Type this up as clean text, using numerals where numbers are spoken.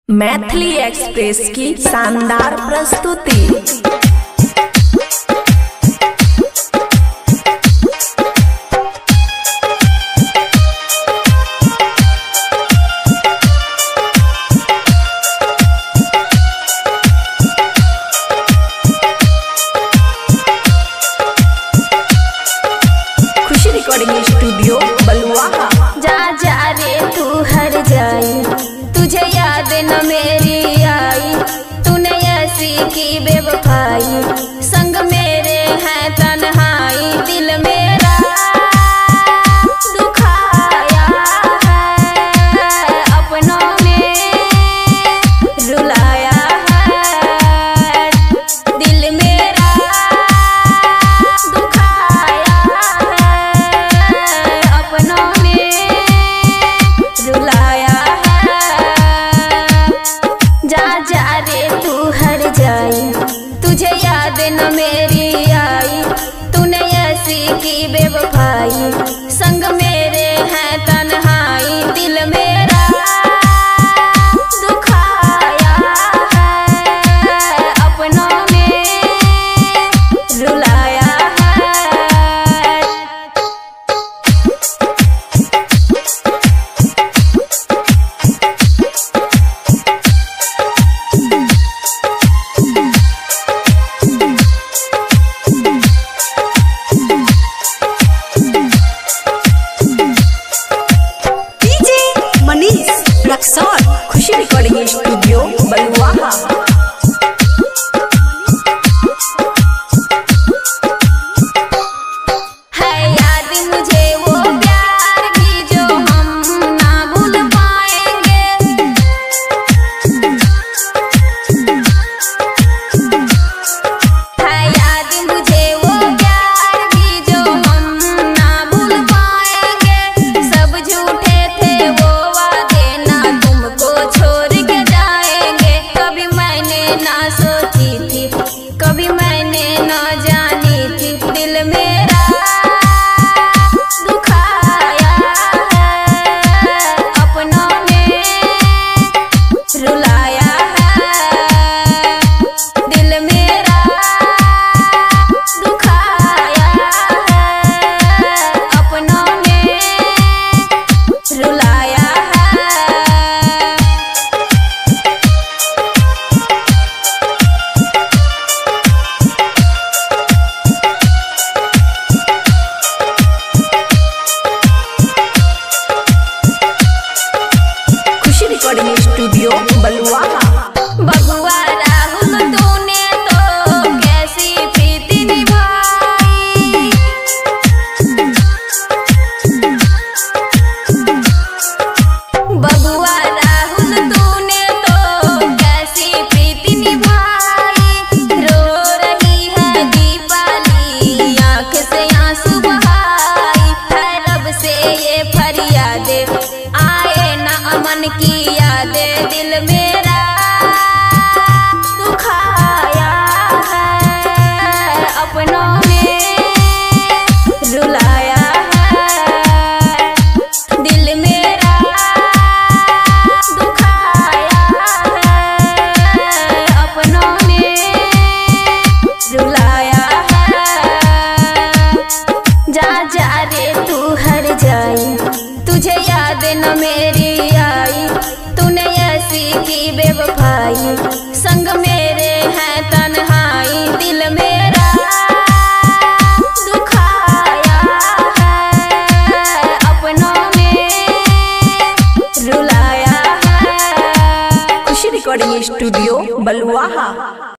Maithili express की शानदार प्रस्तुति। खुशी रिकॉर्डिंग स्टूडियो बलुआहा। जा जा रे तू हर जाई, तुझे याद न मेरी आई। तूने ऐसी की बेवफाई, संग मेरे है तन्हाई। दिल मेरा दुखाया है, अपनों में रुलाया है। दिल मेरा दुखाया है, अपनों में रुलाया है। जा जा रे तू हर जाई, तुझे याद न मेरी आई। तूने ऐसी की बेवफाई, संग मेरे है तन्हाई। दिल मेरा दुखाया है, अपनों में रुलाया है। खुशी रिकॉर्डिंग स्टूडियो बलुआहा। है याद मुझे वो प्यार की जो हम ना भूल पाएंगे। है याद मुझे वो प्यार की जो हम ना भूल पाएंगे। सब झूठे थे वो वादे, ना तुमको छोड़ के जाएंगे। कभी मैंने ना सोची थी, कभी मैंने ना जानी थी। दिल मेरा दुखाया है, अपनों में रुलाया है। दिल मेरा दुखाया है, अपनों में रुलाया है। खुशी रिकॉर्डिंग स्टूडियो बलुआहा। बबुआ राहुल तूने तो कैसी प्रीति निभाई। बबुआ राहुल तूने तो कैसी प्रीति निभाई। रो रही है दीपाली, आँख से आंसू बहाई। है रब से ये फरियादे, आए ना अमन की यादें। दिल मेरा दुखाया है, अपनों में रुलाया है। दिल मेरा दुखाया है, अपनों में रुलाया है। जा जा रे तू हर जाई, तुझे याद न मेरी आई। तूने ऐसी की बेवफाई, संग मेरे है तन्हाई। दिल मेरा दुखाया है, अपनों में रुलाया है। खुशी रिकॉर्डिंग स्टूडियो बलुआहा।